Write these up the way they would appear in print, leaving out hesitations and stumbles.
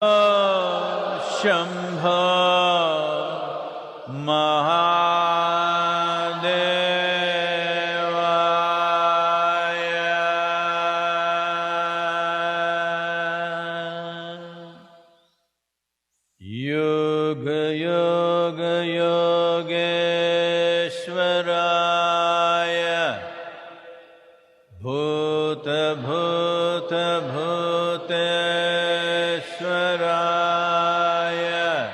Shambho Mahadevaya. Yoga Yoga Yogeshwaraya. Bhuta Bhuta Bhuteshwaraya.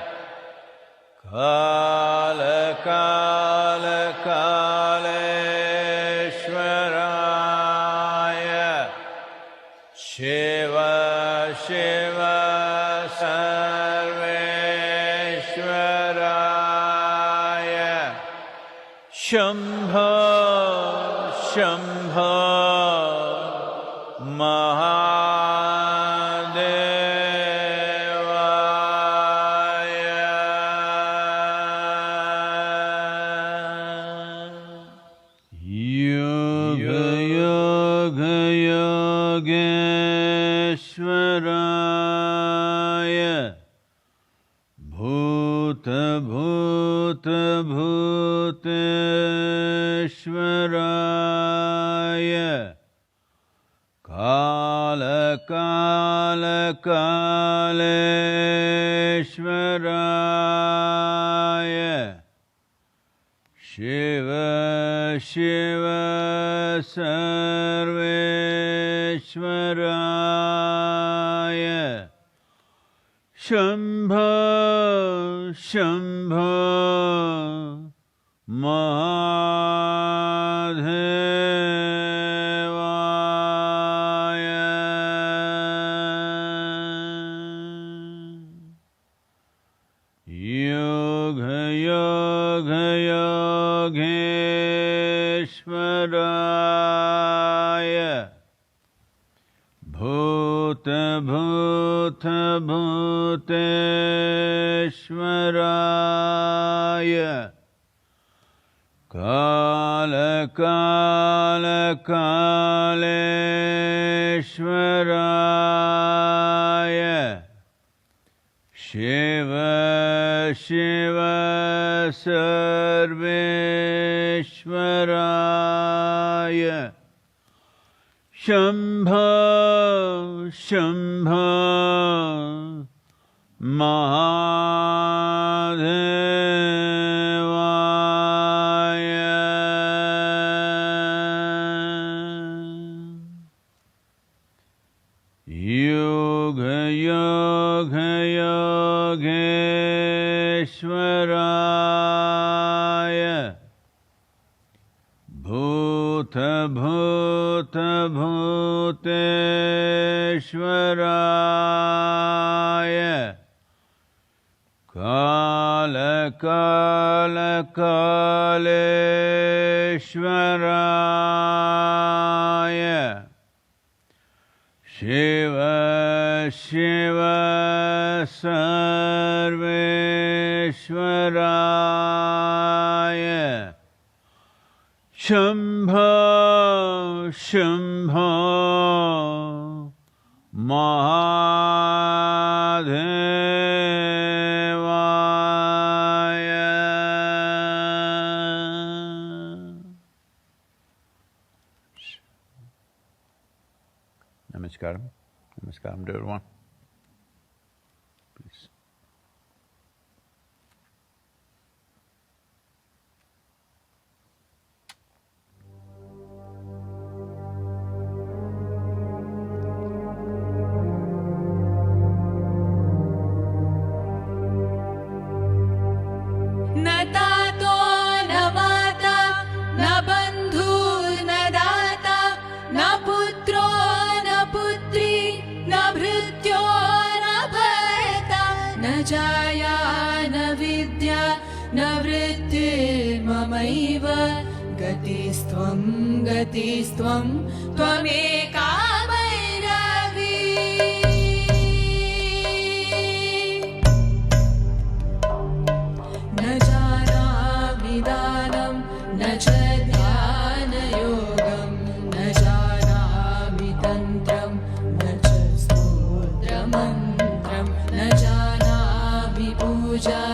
Kala Kala Kaleshwaraya. Shiva Shiva Sarveshwaraya. Shambho Shambho Yoga Yoga Yogeshwaraya. Bhuta Bhuta Bhuteshwaraya. Kala Kala Kaleshwaraya. Shiva Shiva Sarveshwaraya. Shambho Shambho Mahadevaya. Yoga Yoga Yogeshwaraya. Bhuta Bhuta Bhuteshwaraya. Kala Kala Kaleshwaraya. Shiva Shiva Sarveshwaraya. Shambho Shambho Mahadevaya. Yoga Yoga Yogeshwaraya. Bhuta Bhuta Bhuteshwaraya. Kala Kala Kaleshwaraya. Shiva Shiva Sarveshwaraya. Shambho Shambho Mahadevaya. Namaskaram. Namaskaram to everyone. Please. न तातो न माता न बन्धुर्न दाता न पुत्रो न पुत्री न भृत्यो न भर्ता न जाया न विद्या न वृत्तिर्ममैव गतिस्त्वं गतिस्त्वं त्वमेका भैरवी। न जानामि दानं न च ध्यानयोगं न जानामि तन्त्रं न च स्तोत्रमन्त्रं न न जानामि पूजा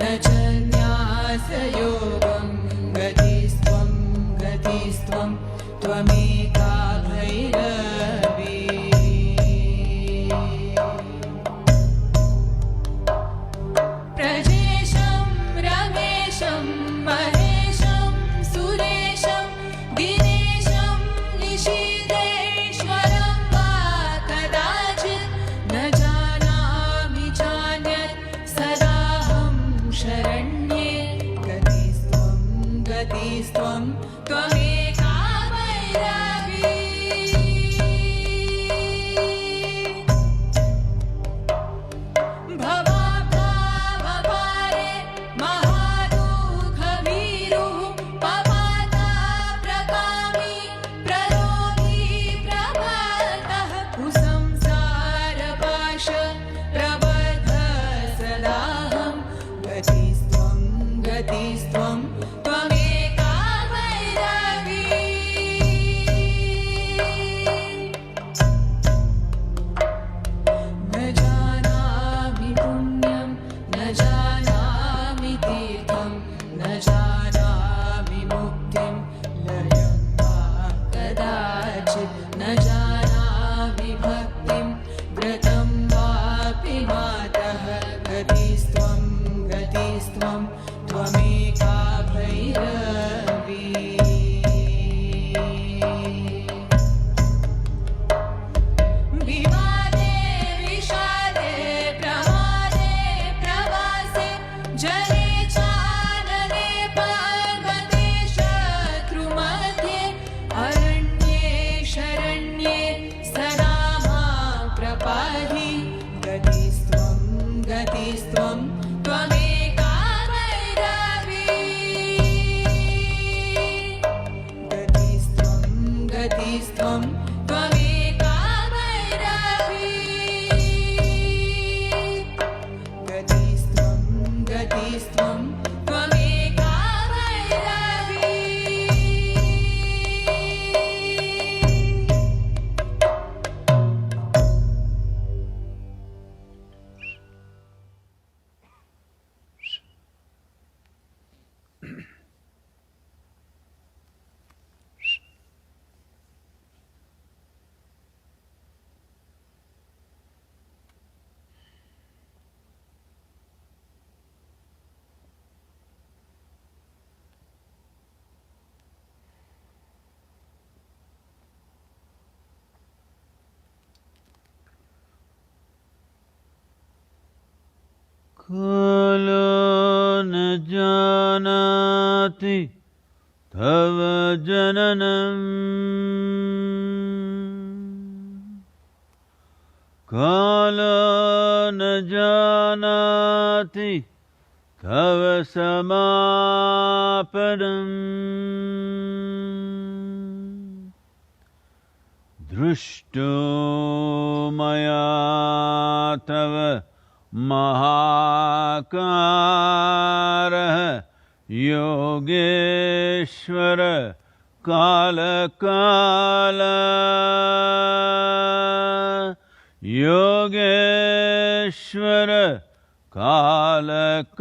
न च न्यासयोगं गतिस्त्वं गतिस्त्वं त्वमेका भैरवी प्रजेशं रमेशं महेशं सुरेशं दिनेशं निशीदेश्वरं वा कदाचित् न जानामि चान्यत् सदाहं शरण्ये गतिस्त्वं गतिस्त्वं त्वमेका भैरवी भवाभावभारे महादुःखभीरुः पपाता प्रकामी प्रलोभी प्रबद्धः कुसंसारपाश प्रबद्धः सदाहं गतिस्त्वं गतिस्त्वं त्वमेका भैरवी न जानामि पुण्यं न जानामि तीर्थं न जानामि मुक्तिं लयं वा कदाचित् न जानामि भक्तिं व्रतं वापि मातः गतिस्त्वं गतिस्त्वं त्वमेका भैरवी विवादे विषादे प्रमादे प्रवासे जले चानने पर्वते शत्रुमध्ये अरण्ये शरण्ये सदा मां प्रपाहि गतिस्त्वं गतिस्त्वं त्वमेका भैरवी गतिस्त्वं गतिस्त्वं त्वमेका भैरवी गतिस्त्वं गतिस्त्वं त्वमेका भैरवी कालो न जानाति तव जननम् कालो न जानाति तव समापनम् दृष्टो मया तव महाकारः Yogeshwar कालकाल Yogeshwar कालकाल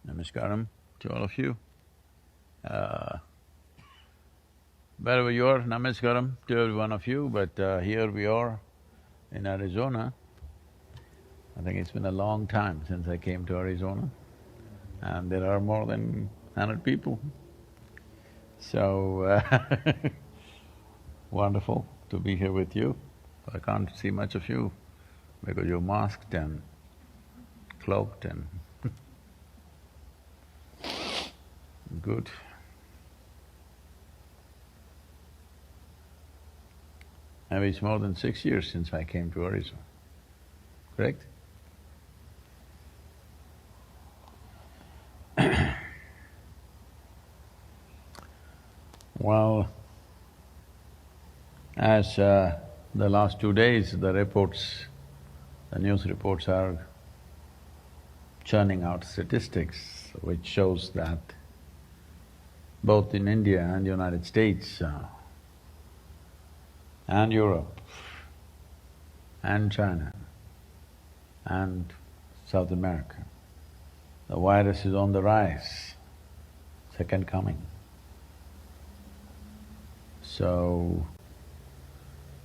Namaskaram to all of you. Wherever you are, namaskaram to every one of you, but here we are in Arizona. I think it's been a long time since I came to Arizona, and there are more than 100 people. So, wonderful to be here with you. I can't see much of you because you're masked and cloaked and good. Maybe it's more than 6 years since I came to Arizona, correct? Well, as the last 2 days, the news reports are churning out statistics which shows that both in India and United States and Europe and China and South America. The virus is on the rise, second coming. So,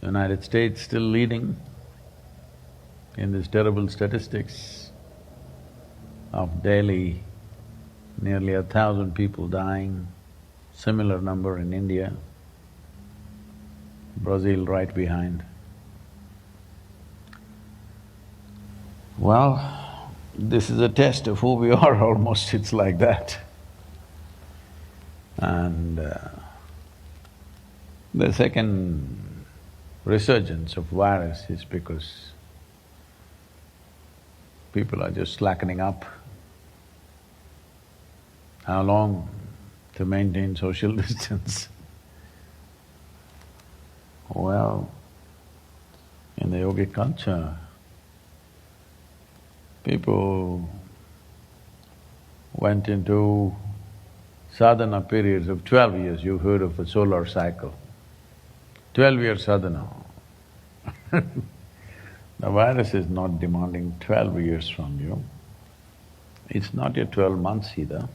United States still leading in these terrible statistics of daily nearly 1,000 people dying, similar number in India, Brazil right behind. Well, this is a test of who we are almost, it's like that. And the second resurgence of virus is because people are just slackening up. How long to maintain social distance? Well, in the yogic culture, people went into sadhana periods of 12 years. You've heard of a solar cycle. 12-year sadhana. The virus is not demanding 12 years from you. It's not your 12 months either.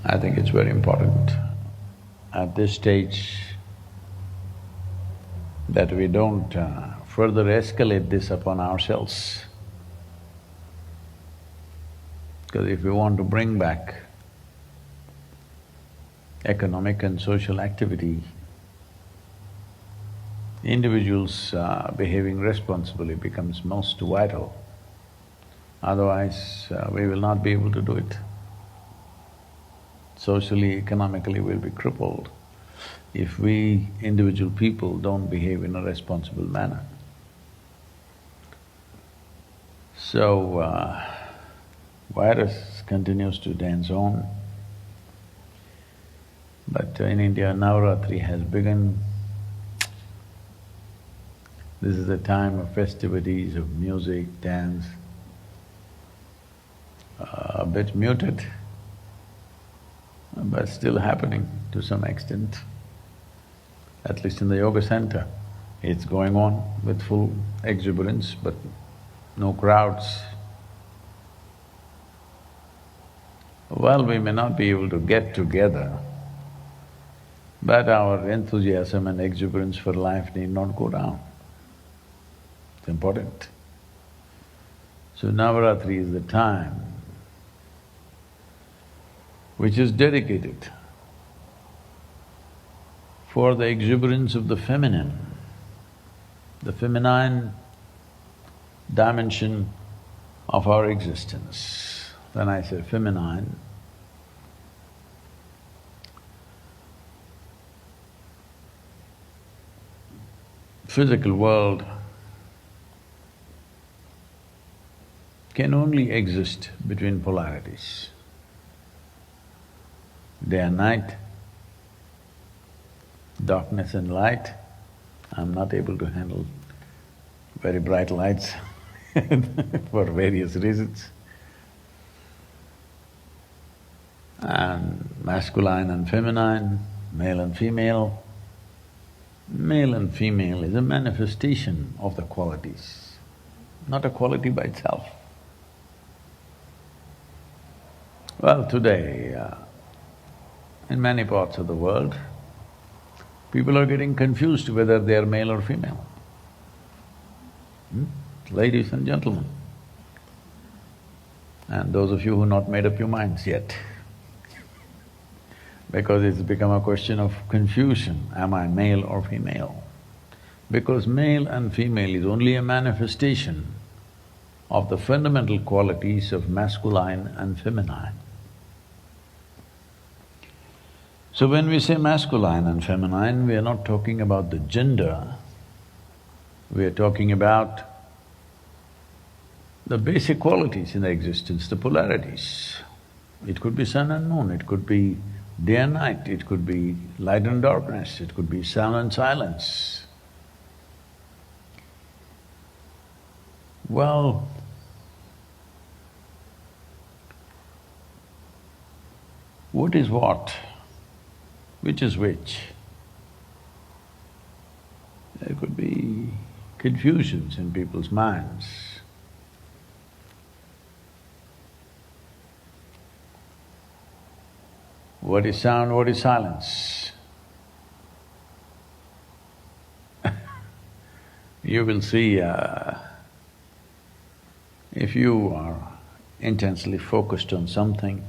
I think it's very important at this stage that we don't further escalate this upon ourselves. Because if we want to bring back economic and social activity, individuals behaving responsibly becomes most vital. Otherwise, we will not be able to do it. Socially, economically, we'll be crippled if we individual people don't behave in a responsible manner. So, virus continues to dance on. But in India, Navaratri has begun. This is a time of festivities, of music, dance, a bit muted, but still happening to some extent. At least in the yoga center, it's going on with full exuberance, but no crowds. Well, we may not be able to get together, but our enthusiasm and exuberance for life need not go down. It's important. So Navaratri is the time which is dedicated for the exuberance of the feminine dimension of our existence. When I say feminine, physical world can only exist between polarities. Day and night, darkness and light. I'm not able to handle very bright lights for various reasons. And masculine and feminine, male and female. Male and female is a manifestation of the qualities, not a quality by itself. Well, today, in many parts of the world, people are getting confused whether they are male or female. Ladies and gentlemen, and those of you who not made up your minds yet, because it's become a question of confusion, am I male or female? Because male and female is only a manifestation of the fundamental qualities of masculine and feminine. So when we say masculine and feminine, we are not talking about the gender, we are talking about the basic qualities in the existence, the polarities. It could be sun and moon, it could be day and night, it could be light and darkness, it could be sound and silence. Well, What is what? Which is which? There could be confusions in people's minds. What is sound, what is silence? You will see, if you are intensely focused on something,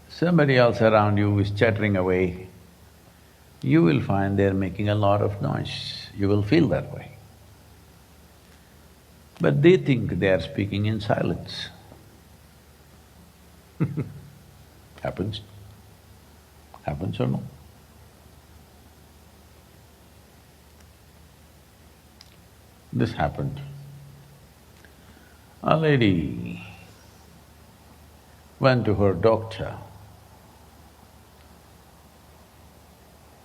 somebody else around you is chattering away, you will find they're making a lot of noise, you will feel that way. But they think they are speaking in silence. Happens? Happens or no? This happened. A lady went to her doctor,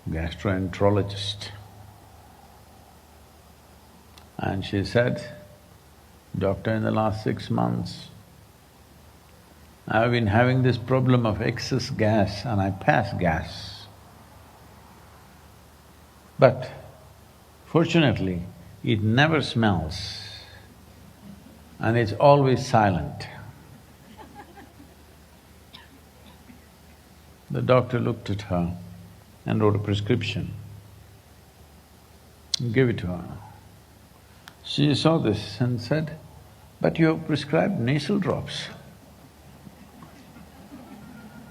gastroenterologist, and she said, "Doctor, in the last 6 months, I've been having this problem of excess gas and I pass gas. But fortunately, it never smells and it's always silent." The doctor looked at her and wrote a prescription, gave it to her. She saw this and said, "But you have prescribed nasal drops."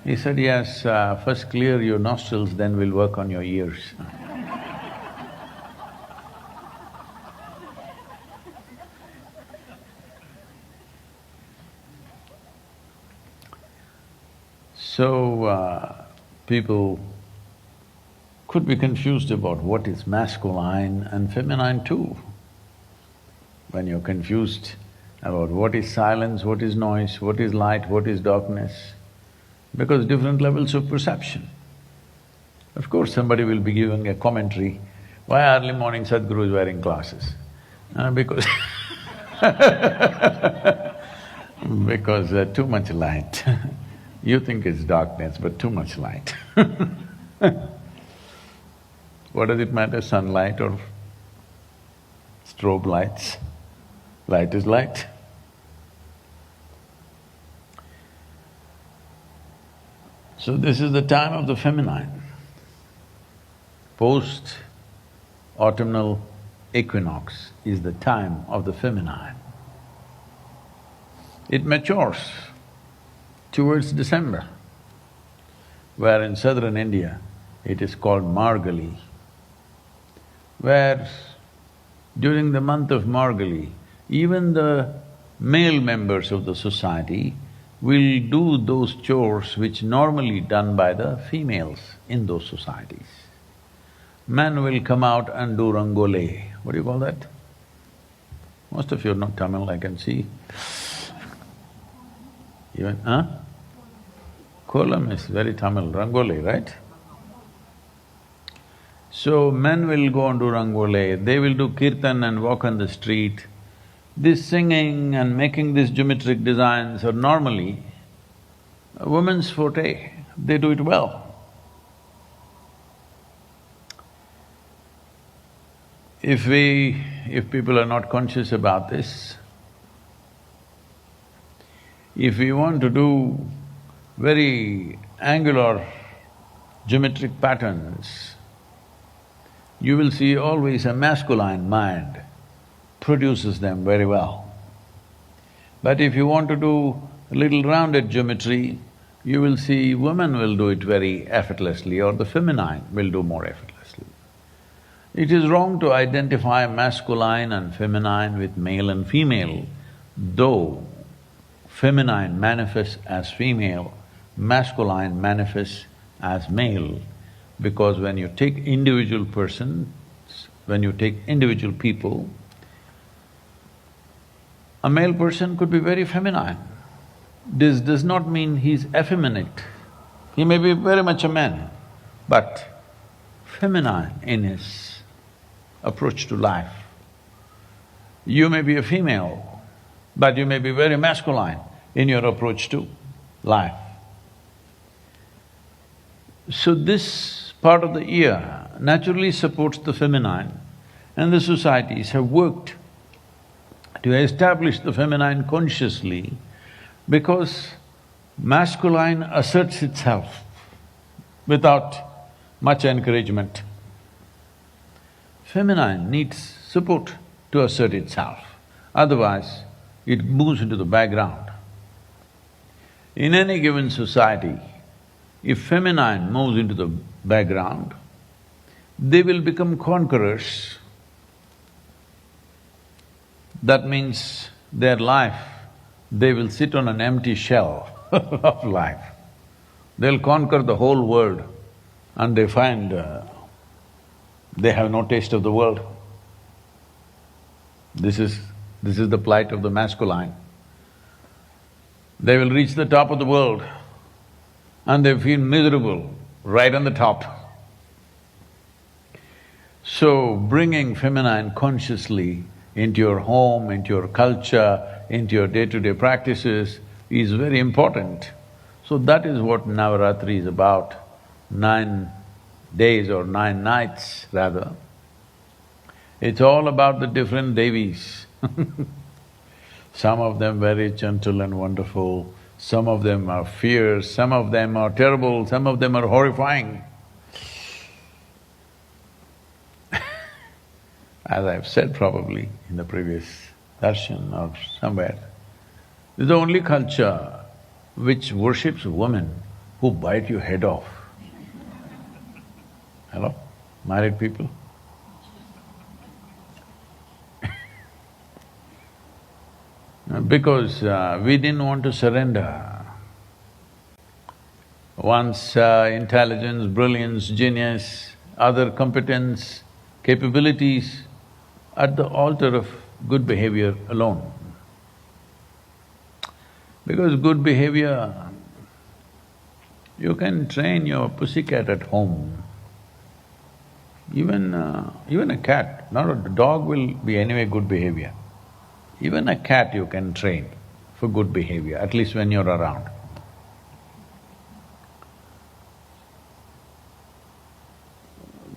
He said, "Yes, first clear your nostrils, then we'll work on your ears." So, people could be confused about what is masculine and feminine too. When you're confused about what is silence, what is noise, what is light, what is darkness, because different levels of perception. Of course, somebody will be giving a commentary, why early morning Sadhguru is wearing glasses? Because because too much light. You think it's darkness, but too much light. What does it matter, sunlight or strobe lights? Light is light. So this is the time of the feminine. Post-autumnal equinox is the time of the feminine. It matures towards December, where in southern India it is called Margali, where during the month of Margali, even the male members of the society will do those chores which normally done by the females in those societies. Men will come out and do rangole. What do you call that? Most of you are not Tamil, I can see. Even, Kolam is very Tamil, rangole, right? So men will go and do rangole, they will do kirtan and walk on the street. This singing and making these geometric designs are normally a woman's forte, they do it well. If people are not conscious about this, if we want to do very angular geometric patterns, you will see always a masculine mind produces them very well. But if you want to do a little rounded geometry, you will see women will do it very effortlessly or the feminine will do more effortlessly. It is wrong to identify masculine and feminine with male and female, though feminine manifests as female, masculine manifests as male, because when you take individual persons, when you take individual people, a male person could be very feminine. This does not mean he's effeminate. He may be very much a man, but feminine in his approach to life. You may be a female, but you may be very masculine in your approach to life. So this part of the year naturally supports the feminine, and the societies have worked to establish the feminine consciously because masculine asserts itself without much encouragement. Feminine needs support to assert itself, otherwise it moves into the background. In any given society, if feminine moves into the background, they will become conquerors. That means their life, they will sit on an empty shell of life. They'll conquer the whole world and they find they have no taste of the world. This is the plight of the masculine. They will reach the top of the world and they feel miserable right on the top. So, bringing feminine consciously into your home, into your culture, into your day-to-day practices is very important. So that is what Navaratri is about, 9 days or 9 nights rather. It's all about the different devis. Some of them very gentle and wonderful, some of them are fierce, some of them are terrible, some of them are horrifying. As I've said probably in the previous darshan or somewhere, this is the only culture which worships women who bite your head off. Hello? Married people? Because we didn't want to surrender. Once intelligence, brilliance, genius, other competence, capabilities at the altar of good behavior alone. Because good behavior, you can train your pussycat at home. Even a cat, not a dog will be anyway good behavior. Even a cat you can train for good behavior, at least when you're around.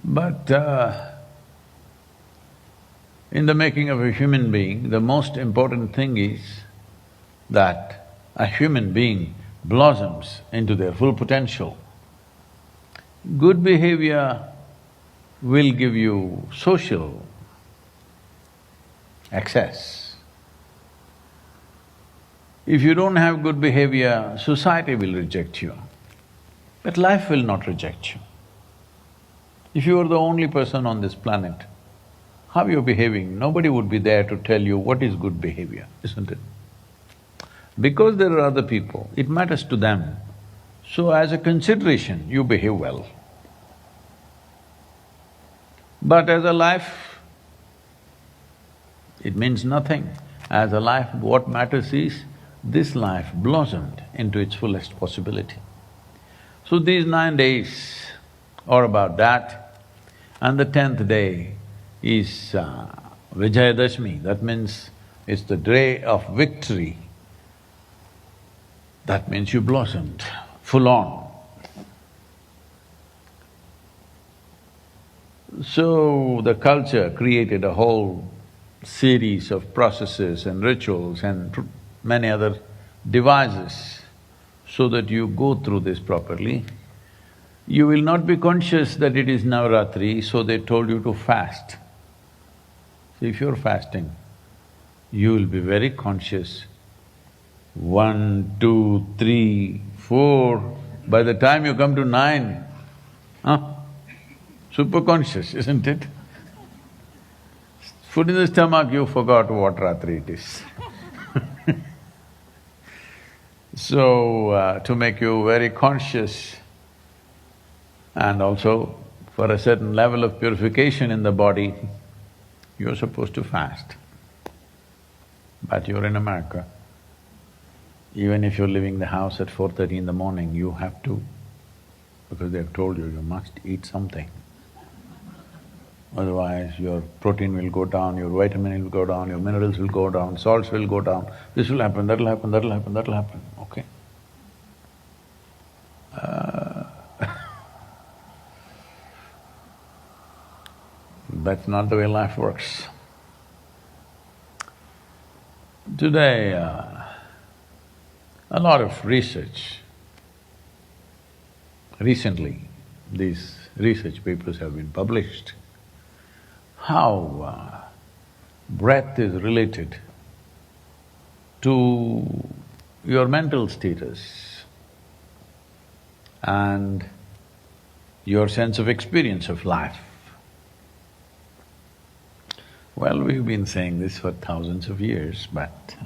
But in the making of a human being, the most important thing is that a human being blossoms into their full potential. Good behavior will give you social access. If you don't have good behavior, society will reject you, but life will not reject you. If you are the only person on this planet, how you're behaving, nobody would be there to tell you what is good behavior, isn't it? Because there are other people, it matters to them. So as a consideration, you behave well. But as a life, it means nothing. As a life, what matters is, this life blossomed into its fullest possibility. So these 9 days are about that, and the 10th day is Vijayadashmi, that means it's the day of victory. That means you blossomed full on. So the culture created a whole series of processes and rituals and many other devices so that you go through this properly. You will not be conscious that it is Navaratri, so they told you to fast. So if you're fasting, you will be very conscious. 1, 2, 3, 4, by the time you come to 9, super conscious, isn't it? Food in the stomach, you forgot what Ratri it is. So, to make you very conscious and also for a certain level of purification in the body, you're supposed to fast. But you're in America. Even if you're leaving the house at 4:30 in the morning, you have to, because they've told you, you must eat something. Otherwise, your protein will go down, your vitamin will go down, your minerals will go down, salts will go down. This will happen, that'll happen, that'll happen, that'll happen, okay? That's not the way life works. Today, a lot of research, recently, these research papers have been published, how breath is related to your mental status and your sense of experience of life. Well, we've been saying this for thousands of years, but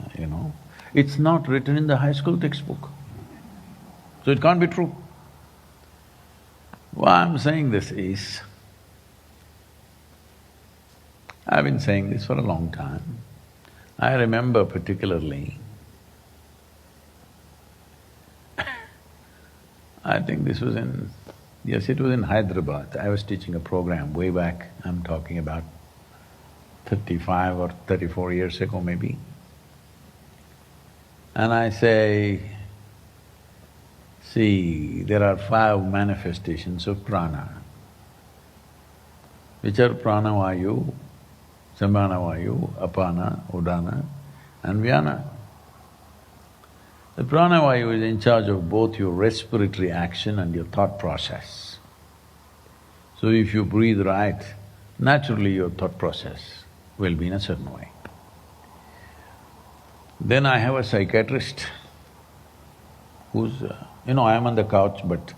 it's not written in the high school textbook, so it can't be true. Why I'm saying this is, I've been saying this for a long time. I remember particularly, I think this was in… yes, it was in Hyderabad. I was teaching a program way back, I'm talking about 35 or 34 years ago maybe. And I say, see, there are 5 manifestations of prana, which are pranavayu, samanavayu, apana, udana and vyana. The pranavayu is in charge of both your respiratory action and your thought process. So if you breathe right, naturally your thought process will be in a certain way. Then I have a psychiatrist who's… I'm on the couch but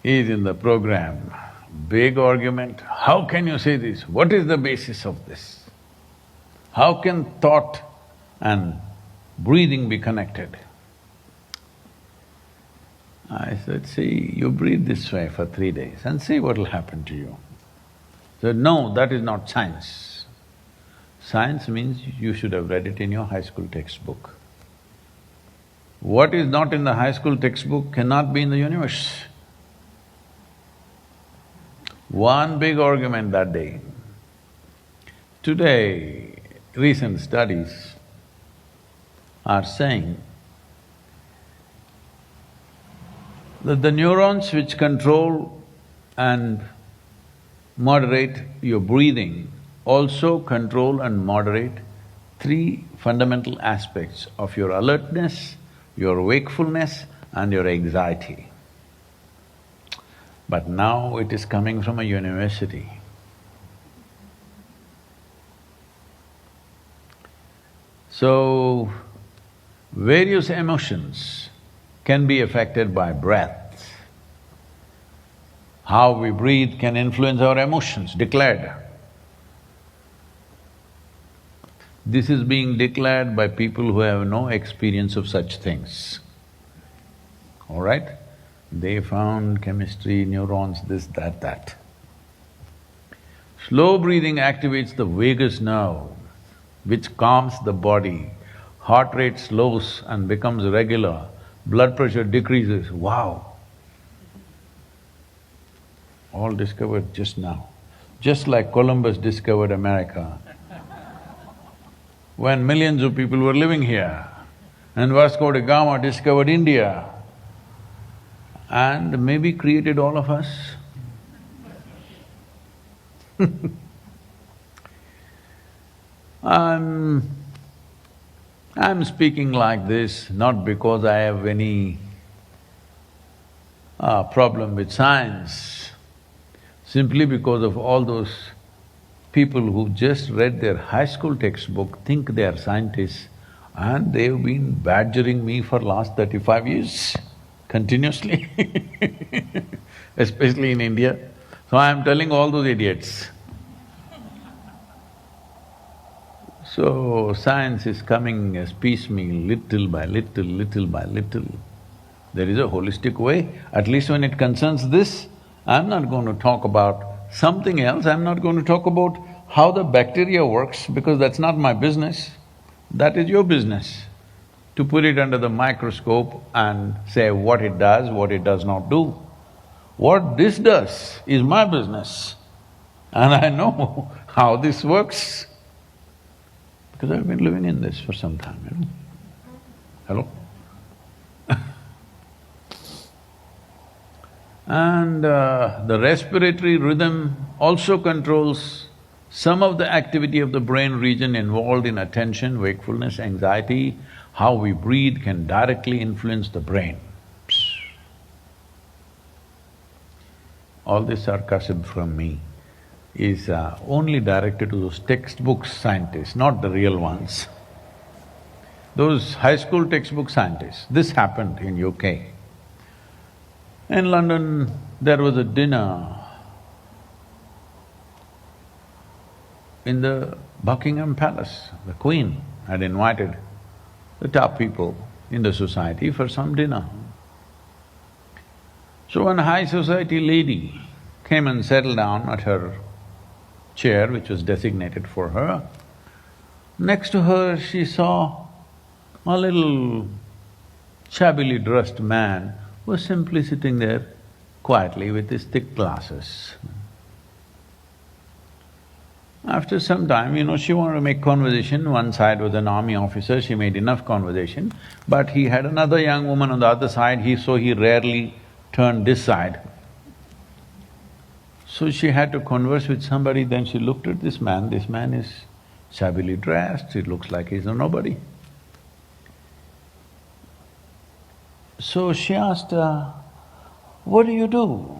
he's in the program. Big argument, how can you say this? What is the basis of this? How can thought and breathing be connected? I said, see, you breathe this way for 3 days and see what will happen to you. He said, no, that is not science. Science means you should have read it in your high school textbook. What is not in the high school textbook cannot be in the universe. One big argument that day. Today, recent studies are saying that the neurons which control and moderate your breathing also control and moderate 3 fundamental aspects of your alertness, your wakefulness and your anxiety. But now it is coming from a university. So, various emotions can be affected by breath. How we breathe can influence our emotions, declared. This is being declared by people who have no experience of such things, all right? They found chemistry, neurons, this, that. Slow breathing activates the vagus nerve, which calms the body. Heart rate slows and becomes regular, blood pressure decreases, wow! All discovered just now. Just like Columbus discovered America, when millions of people were living here, and Vasco da Gama discovered India, and maybe created all of us. I'm speaking like this not because I have any problem with science, simply because of all those people who just read their high school textbook, think they are scientists, and they've been badgering me for last 35 years, continuously especially in India. So I am telling all those idiots. So science is coming as piecemeal, little by little, little by little. There is a holistic way, at least when it concerns this, I'm not going to talk about something else, I'm not going to talk about how the bacteria works because that's not my business, that is your business. To put it under the microscope and say what it does not do. What this does is my business, and I know how this works, because I've been living in this for some time, you know. Hello? And the respiratory rhythm also controls some of the activity of the brain region involved in attention, wakefulness, anxiety. How we breathe can directly influence the brain. All this sarcasm from me is only directed to those textbook scientists, not the real ones. Those high school textbook scientists, this happened in UK. In London, there was a dinner in the Buckingham Palace. The Queen had invited the top people in the society for some dinner. So one high society lady came and settled down at her chair, which was designated for her. Next to her, she saw a little shabbily dressed man was simply sitting there quietly with his thick glasses. After some time, you know, she wanted to make conversation. One side was an army officer, she made enough conversation, but he had another young woman on the other side, so he rarely turned this side. So she had to converse with somebody, then she looked at this man is shabbily dressed, it looks like he's a nobody. So she asked, what do you do?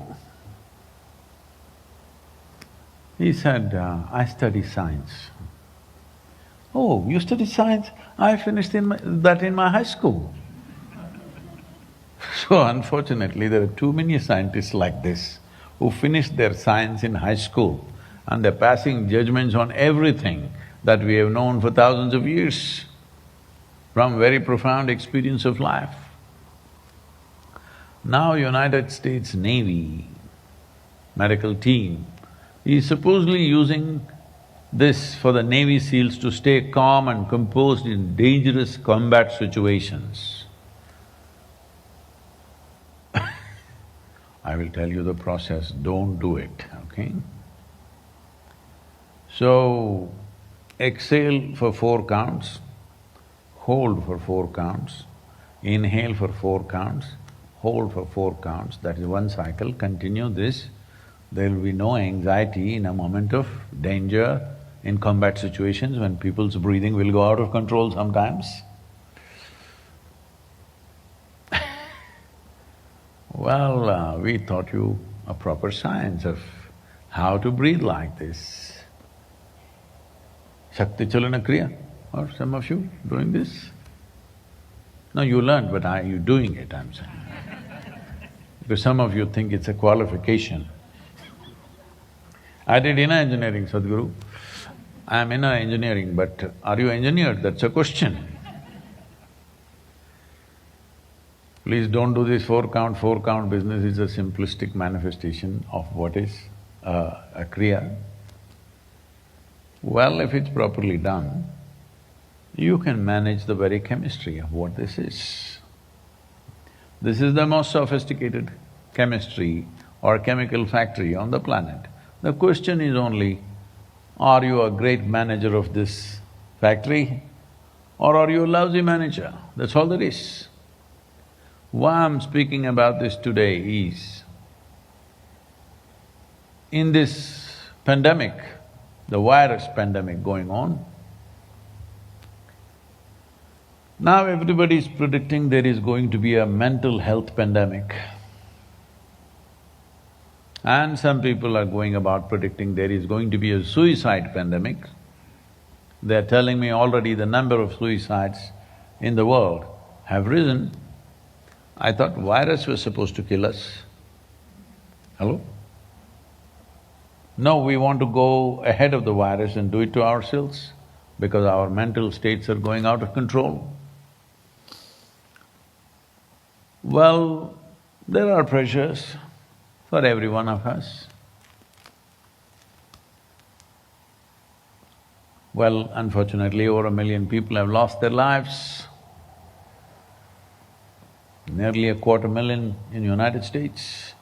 He said, I study science. Oh, you study science? I finished that in my high school. So unfortunately, there are too many scientists like this who finished their science in high school and they're passing judgments on everything that we have known for thousands of years from very profound experience of life. Now United States Navy medical team is supposedly using this for the Navy SEALs to stay calm and composed in dangerous combat situations. I will tell you the process, don't do it, okay? So, exhale for 4 counts, hold for 4 counts, inhale for 4 counts, hold for 4 counts, that is 1 cycle, continue this. There will be no anxiety in a moment of danger in combat situations when people's breathing will go out of control sometimes. Well, we taught you a proper science of how to breathe like this. Shakti Chalana Kriya, or some of you doing this? No, you learned, but are you doing it, I'm saying? Because some of you think it's a qualification. I did inner engineering, Sadhguru. I'm inner engineering, but are you engineered? That's a question. Please don't do this 4 count business is a simplistic manifestation of what is a kriya. Well, if it's properly done, you can manage the very chemistry of what this is. This is the most sophisticated chemistry or chemical factory on the planet. The question is only, are you a great manager of this factory or are you a lousy manager? That's all there is. Why I'm speaking about this today is, in this pandemic, the virus pandemic going on, now everybody is predicting there is going to be a mental health pandemic. And some people are going about predicting there is going to be a suicide pandemic. They're telling me already the number of suicides in the world have risen. I thought virus was supposed to kill us. Hello? No, we want to go ahead of the virus and do it to ourselves because our mental states are going out of control. Well, there are pressures for every one of us. Well, unfortunately, over 1 million people have lost their lives. Nearly 250,000 in United States.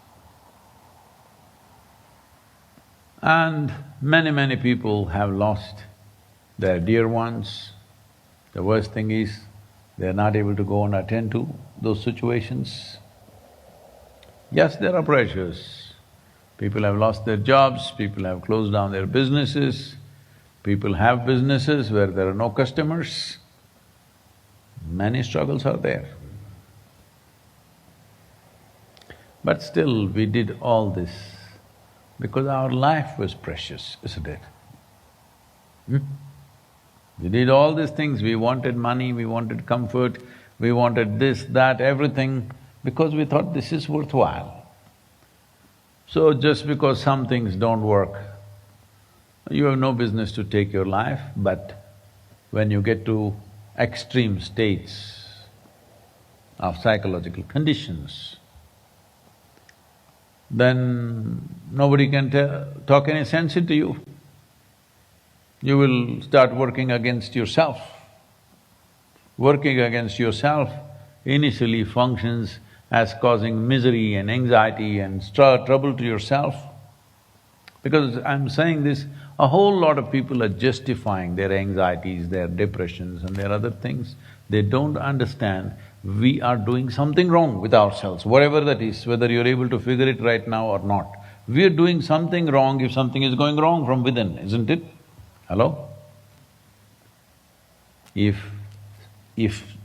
And many people have lost their dear ones. The worst thing is, they're not able to go and attend to those situations. Yes, there are pressures. People have lost their jobs, people have closed down their businesses, people have businesses where there are no customers. Many struggles are there. But still, we did all this because our life was precious, isn't it? We did all these things, we wanted money, we wanted comfort, we wanted this, that, everything, because we thought this is worthwhile. So just because some things don't work, you have no business to take your life, but when you get to extreme states of psychological conditions, then nobody can talk any sense into you. You will start working against yourself. Working against yourself initially functions as causing misery and anxiety and trouble to yourself. Because I'm saying this, a whole lot of people are justifying their anxieties, their depressions and their other things. They don't understand we are doing something wrong with ourselves, whatever that is, whether you're able to figure it right now or not. We're doing something wrong if something is going wrong from within, isn't it? Hello? If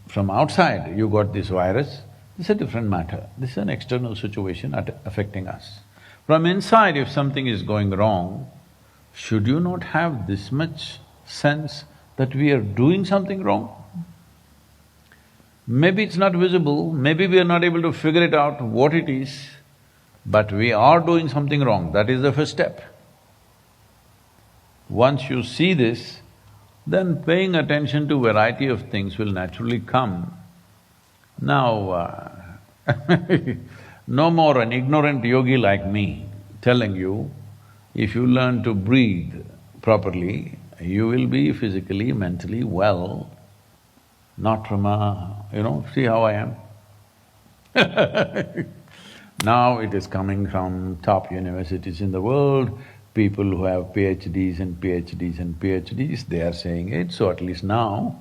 from outside you got this virus, it's a different matter. This is an external situation affecting us. From inside, if something is going wrong, should you not have this much sense that we are doing something wrong? Maybe it's not visible, maybe we are not able to figure it out what it is, but we are doing something wrong, that is the first step. Once you see this, then paying attention to variety of things will naturally come. Now, no more an ignorant yogi like me telling you, if you learn to breathe properly, you will be physically, mentally well, not from see how I am. Now it is coming from top universities in the world, people who have PhDs and PhDs and PhDs, they are saying it, so at least now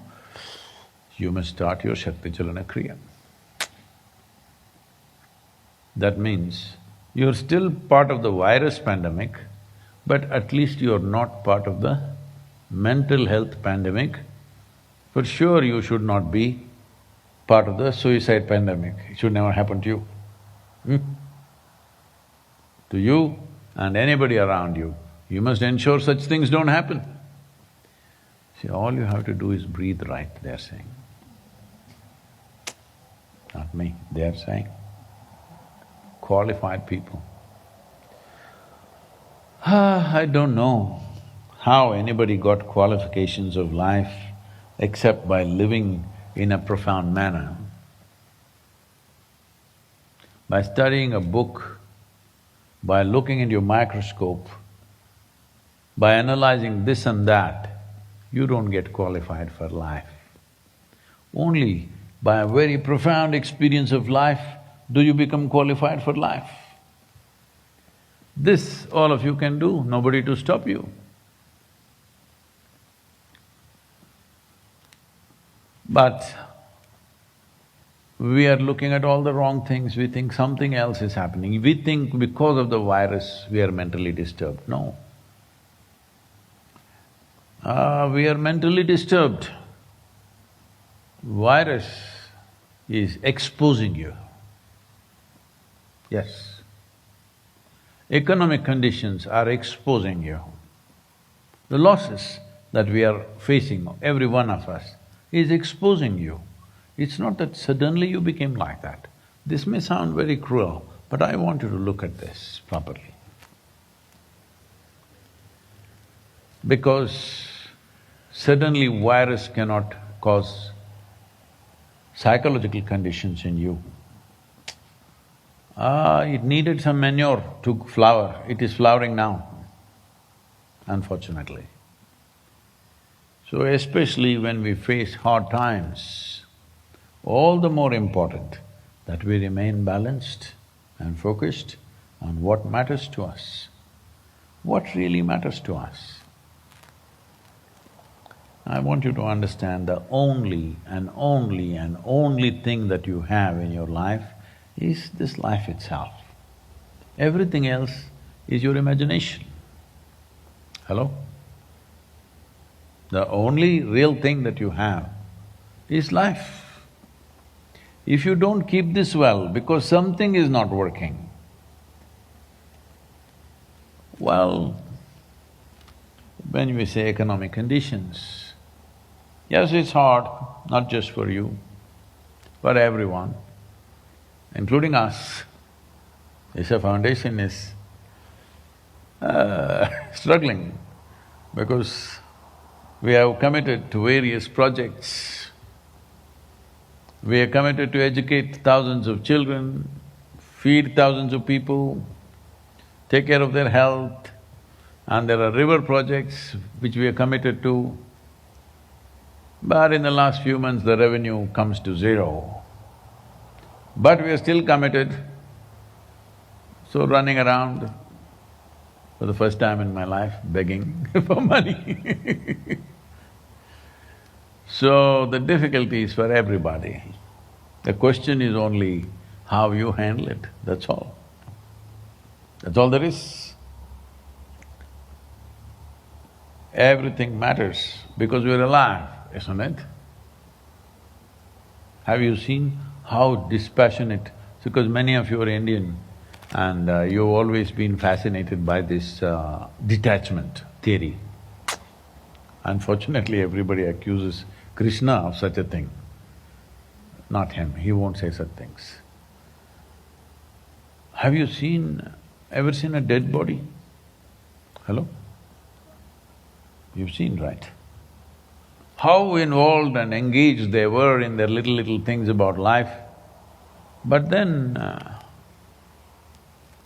you must start your Shakti Chalana Kriya. That means you're still part of the virus pandemic, but at least you're not part of the mental health pandemic. For sure you should not be part of the suicide pandemic, it should never happen to you. To you and anybody around you, you must ensure such things don't happen. See, all you have to do is breathe right, they're saying. Not me, they're saying. Qualified people. I don't know how anybody got qualifications of life except by living in a profound manner. By studying a book, by looking into your microscope, by analyzing this and that, you don't get qualified for life. Only by a very profound experience of life do you become qualified for life. This all of you can do, nobody to stop you. But we are looking at all the wrong things, we think something else is happening. We think because of the virus we are mentally disturbed. No. We are mentally disturbed. Virus is exposing you. Yes. Economic conditions are exposing you. The losses that we are facing, every one of us, is exposing you. It's not that suddenly you became like that. This may sound very cruel, but I want you to look at this properly. Because suddenly virus cannot cause psychological conditions in you. It needed some manure to flower, it is flowering now, unfortunately. So especially when we face hard times, all the more important that we remain balanced and focused on what matters to us. What really matters to us? I want you to understand the only and only and only thing that you have in your life is this life itself. Everything else is your imagination. Hello? The only real thing that you have is life. If you don't keep this well because something is not working, well, when we say economic conditions, yes, it's hard, not just for you, for everyone, including us. Isha Foundation is struggling because we have committed to various projects. We are committed to educate thousands of children, feed thousands of people, take care of their health, and there are river projects which we are committed to. But in the last few months, the revenue comes to zero. But we are still committed, so running around for the first time in my life, begging for money. So the difficulty is for everybody. The question is only how you handle it, that's all. That's all there is. Everything matters because we're alive, isn't it? Have you seen how dispassionate… Because many of you are Indian and you've always been fascinated by this detachment theory. Unfortunately, everybody accuses Krishna of such a thing. Not him, he won't say such things. Have you ever seen a dead body? Hello? You've seen, right? How involved and engaged they were in their little things about life. But then,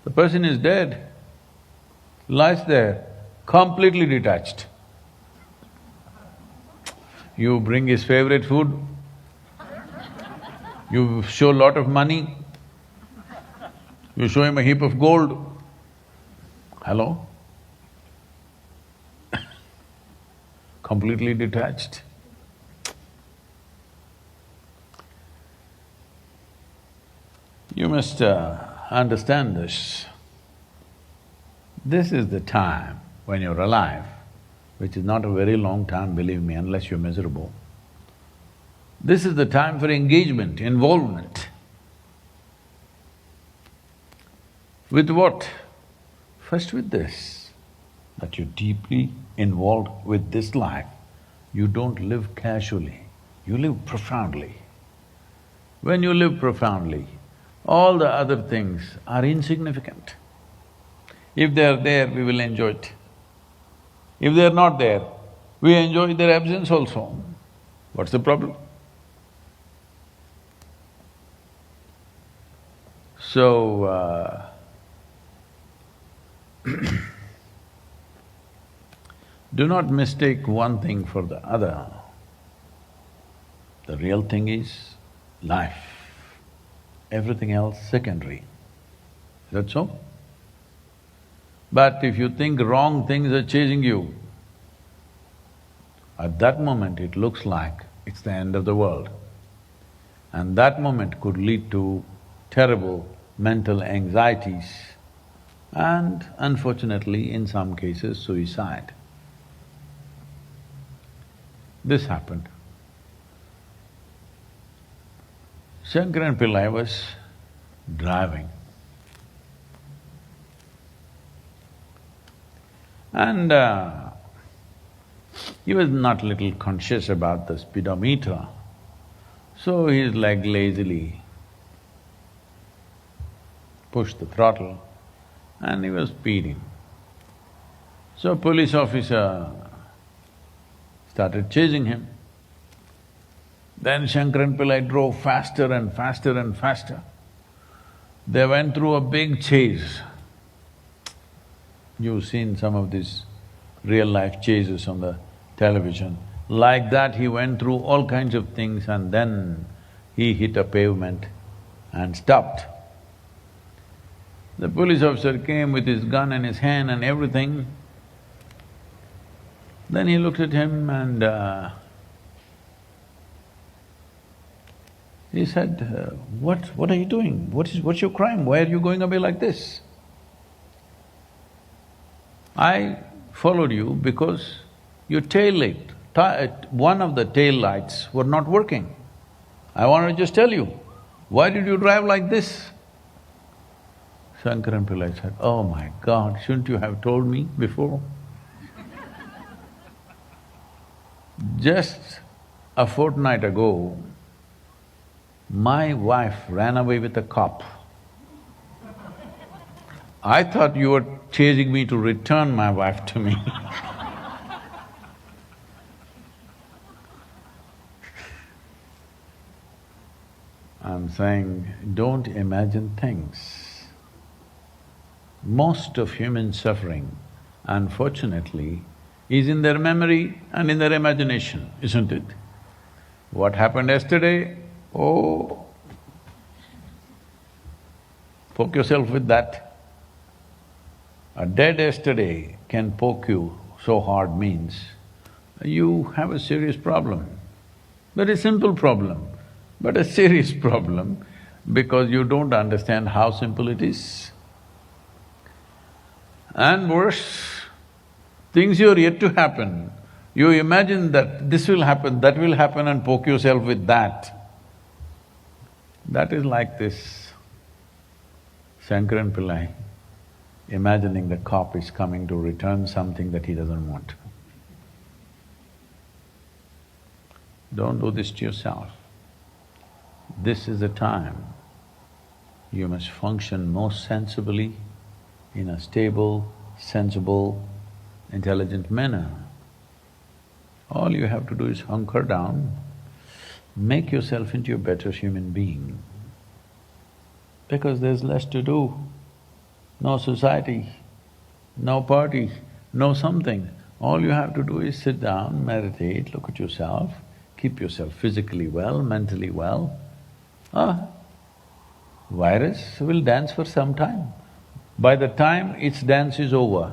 the person is dead, lies there, completely detached. You bring his favorite food, you show a lot of money, you show him a heap of gold. Hello? Completely detached. You must understand this. This is the time when you're alive, which is not a very long time, believe me, unless you're miserable. This is the time for engagement, involvement. With what? First with this, that you're deeply involved with this life. You don't live casually, you live profoundly. When you live profoundly, all the other things are insignificant. If they're there, we will enjoy it. If they're not there, we enjoy their absence also. What's the problem? So, do not mistake one thing for the other. The real thing is life. Everything else secondary. Is that so? But if you think wrong things are chasing you, at that moment it looks like it's the end of the world. And that moment could lead to terrible mental anxieties and unfortunately, in some cases, suicide. This happened. Shankaran Pillai was driving and he was not little conscious about the speedometer, so he's like lazily pushed the throttle and he was speeding. So police officer started chasing him. Then Shankaran Pillai drove faster and faster and faster. They went through a big chase. You've seen some of these real-life chases on the television. Like that, he went through all kinds of things and then he hit a pavement and stopped. The police officer came with his gun in his hand and everything. Then he looked at him and he said, what are you doing? What's your crime? Why are you going away like this? I followed you because your tail light, one of the tail lights were not working. I want to just tell you, why did you drive like this? Shankaran Pillai said, oh my God, shouldn't you have told me before? Just a fortnight ago, my wife ran away with a cop. I thought you were chasing me to return my wife to me. I'm saying, don't imagine things. Most of human suffering, unfortunately, is in their memory and in their imagination, isn't it? What happened yesterday? Oh, poke yourself with that. A dead yesterday can poke you so hard means you have a serious problem. Very simple problem, but a serious problem because you don't understand how simple it is. And worse, things you're yet to happen, you imagine that this will happen, that will happen and poke yourself with that. That is like this Shankaran Pillai imagining the cop is coming to return something that he doesn't want. Don't do this to yourself. This is the time you must function most sensibly, in a stable, sensible, intelligent manner. All you have to do is hunker down, make yourself into a better human being. Because there's less to do. No society, no party, no something. All you have to do is sit down, meditate, look at yourself, keep yourself physically well, mentally well. Virus will dance for some time. By the time its dance is over,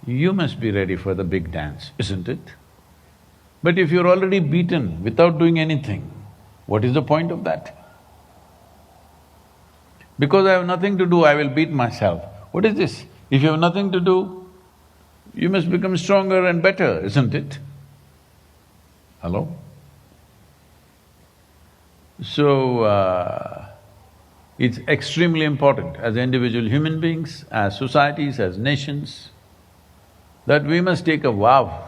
you must be ready for the big dance, isn't it? But if you're already beaten without doing anything, what is the point of that? Because I have nothing to do, I will beat myself. What is this? If you have nothing to do, you must become stronger and better, isn't it? Hello? So, it's extremely important as individual human beings, as societies, as nations, that we must take a vow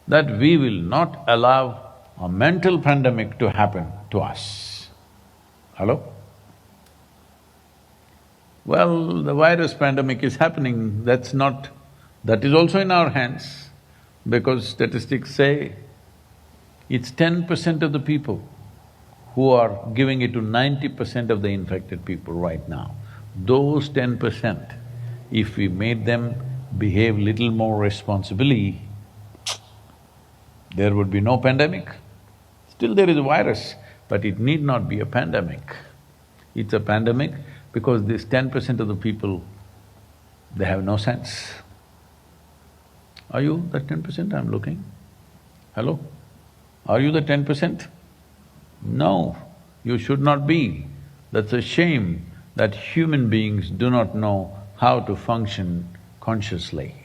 that we will not allow a mental pandemic to happen to us. Hello? Well, the virus pandemic is happening, that is also in our hands, because statistics say it's 10% of the people who are giving it to 90% of the infected people right now. Those 10%, if we made them behave little more responsibly, there would be no pandemic. Still there is a virus, but it need not be a pandemic. It's a pandemic because this 10% of the people, they have no sense. Are you that 10% I'm looking? Hello? Are you the 10%? No, you should not be. That's a shame that human beings do not know how to function consciously.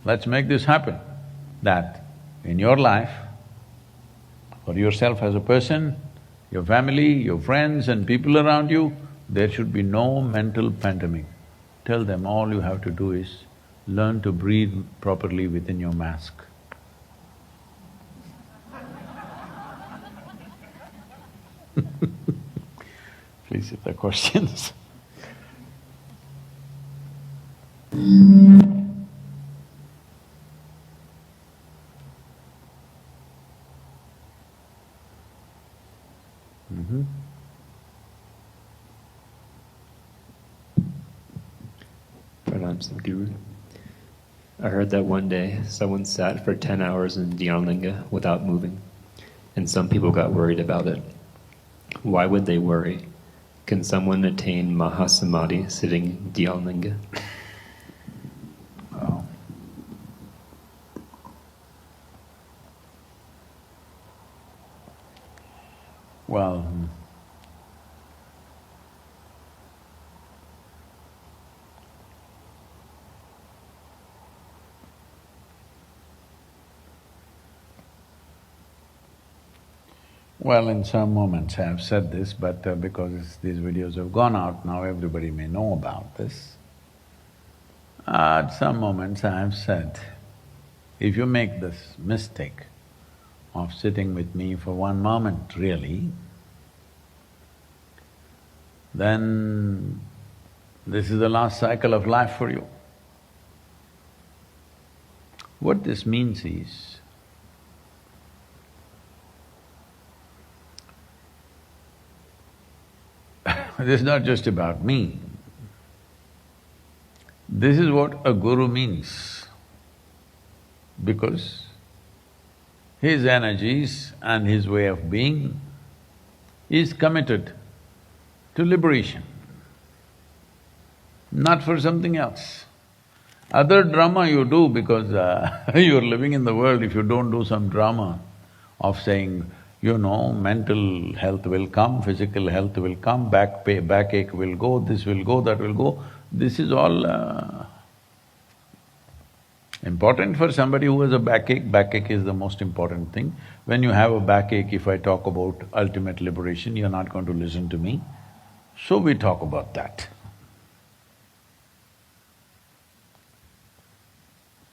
Let's make this happen, that in your life, for yourself as a person, your family, your friends and people around you, there should be no mental pandemic. Tell them all you have to do is learn to breathe properly within your mask. Please, if there are questions. Pranam Sadhguru. I heard that one day someone sat for 10 hours in Dhyanlinga without moving, and some people got worried about it. Why would they worry? Can someone attain Mahasamadhi sitting Dhyallinga? Oh. Well, in some moments I have said this, but because these videos have gone out, now everybody may know about this. At some moments I have said, if you make this mistake of sitting with me for one moment really, then this is the last cycle of life for you. What this means is, this is not just about me. This is what a guru means, because his energies and his way of being is committed to liberation, not for something else. Other drama you do because you're living in the world. If you don't do some drama of saying, mental health will come, physical health will come, backache will go, this will go, that will go, this is all important for somebody who has a backache. Backache is the most important thing. When you have a backache, if I talk about ultimate liberation, you're not going to listen to me. So we talk about that.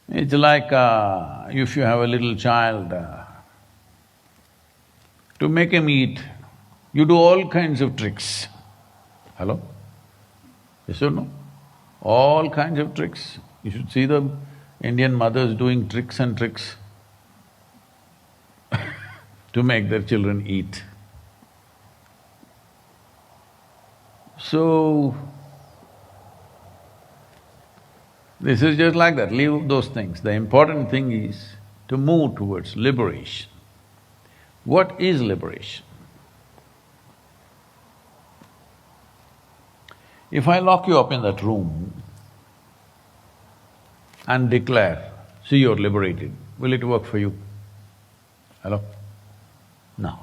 It's like if you have a little child, to make him eat, you do all kinds of tricks. Hello? Yes or no? All kinds of tricks. You should see the Indian mothers doing tricks and tricks to make their children eat. So, this is just like that, leave those things. The important thing is to move towards liberation. What is liberation? If I lock you up in that room and declare, see, you're liberated, will it work for you? Hello? No.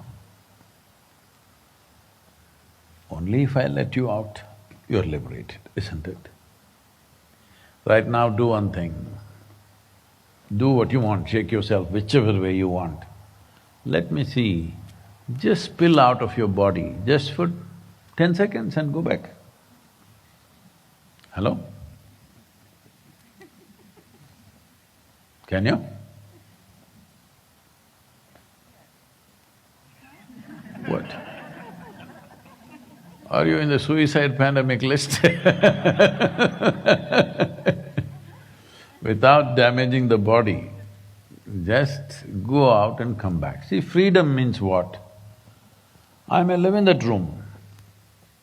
Only if I let you out, you're liberated, isn't it? Right now, do one thing. Do what you want, shake yourself whichever way you want. Let me see, just spill out of your body, just for 10 seconds and go back. Hello? Can you? What? Are you in the suicide pandemic list? Without damaging the body, just go out and come back. See, freedom means what? I may live in that room,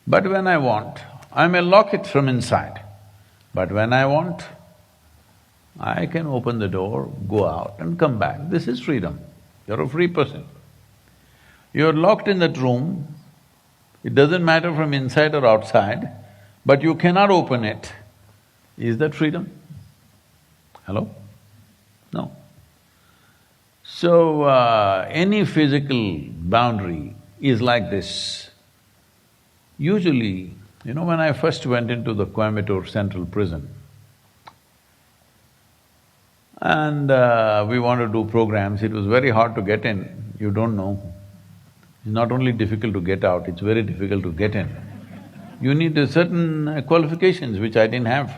but when I want, I may lock it from inside. But when I want, I can open the door, go out and come back. This is freedom. You're a free person. You're locked in that room, it doesn't matter from inside or outside, but you cannot open it. Is that freedom? Hello? No. So, any physical boundary is like this. Usually, when I first went into the Coimbatore Central Prison and we wanted to do programs, it was very hard to get in, you don't know. It's not only difficult to get out, it's very difficult to get in. You need a certain qualifications which I didn't have.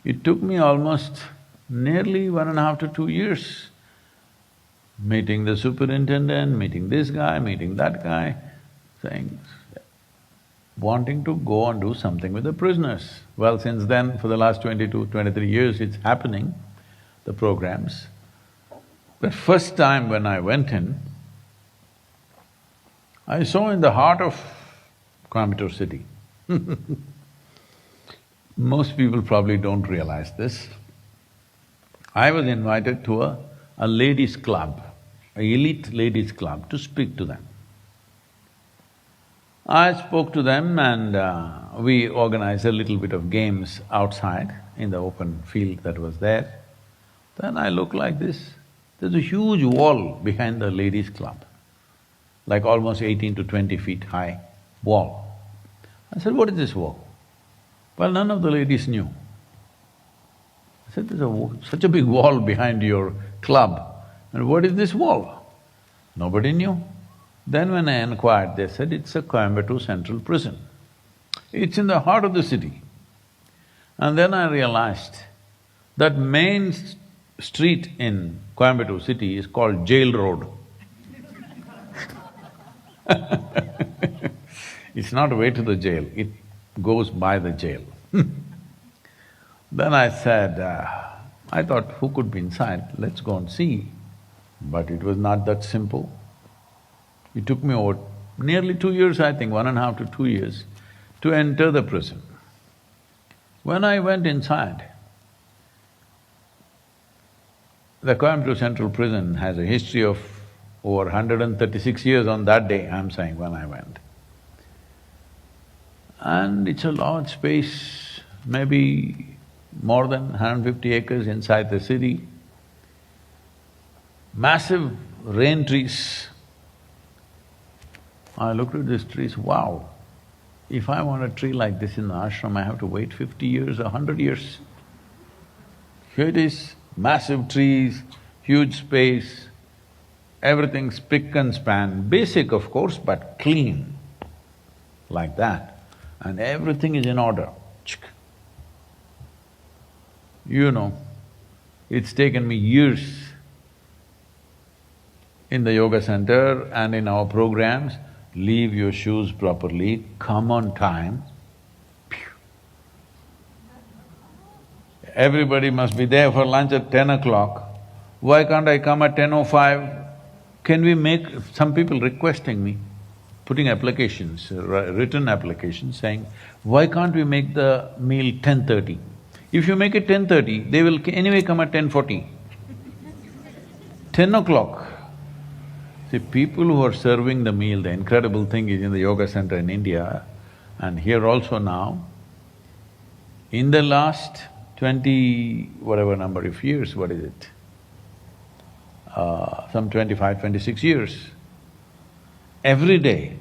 It took me almost nearly 1.5 to 2 years, meeting the superintendent, meeting this guy, meeting that guy, saying, wanting to go and do something with the prisoners. Well, since then, for the last 22, 23 years, it's happening, the programs. But first time when I went in, I saw in the heart of Coimbatore city most people probably don't realize this. I was invited to a ladies' club, an elite ladies' club, to speak to them. I spoke to them and we organized a little bit of games outside in the open field that was there. Then I look like this, there's a huge wall behind the ladies' club, like almost 18 to 20 feet high wall. I said, what is this wall? Well, none of the ladies knew. I said, there's such a big wall behind your club, and what is this wall? Nobody knew. Then when I inquired, they said it's a Coimbatore Central Prison. It's in the heart of the city. And then I realized that main street in Coimbatore city is called Jail Road. It's not a way to the jail, it goes by the jail. Then I said, I thought, who could be inside? Let's go and see. But it was not that simple. It took me over nearly 2 years, I think, 1.5 to 2 years, to enter the prison. When I went inside, the Coimbatore Central Prison has a history of over 136 years on that day, I'm saying, when I went. And it's a large space, maybe more than 150 acres inside the city. Massive rain trees. I looked at these trees, wow, if I want a tree like this in the ashram, I have to wait 50 years or 100 years. Here it is, massive trees, huge space, everything spick and span, basic of course, but clean, like that. And everything is in order. You know, it's taken me years in the yoga center and in our programs, leave your shoes properly, come on time. Everybody must be there for lunch at 10 o'clock. Why can't I come at 10:05? Can we make… Some people requesting me, putting applications, written applications saying, why can't we make the meal 10:30? If you make it 10:30, they will anyway come at 10:40. 10 o'clock. See, people who are serving the meal, the incredible thing is in the yoga center in India and here also now, in the last 20 whatever number of years, what is it? Some 25, 26 years, every day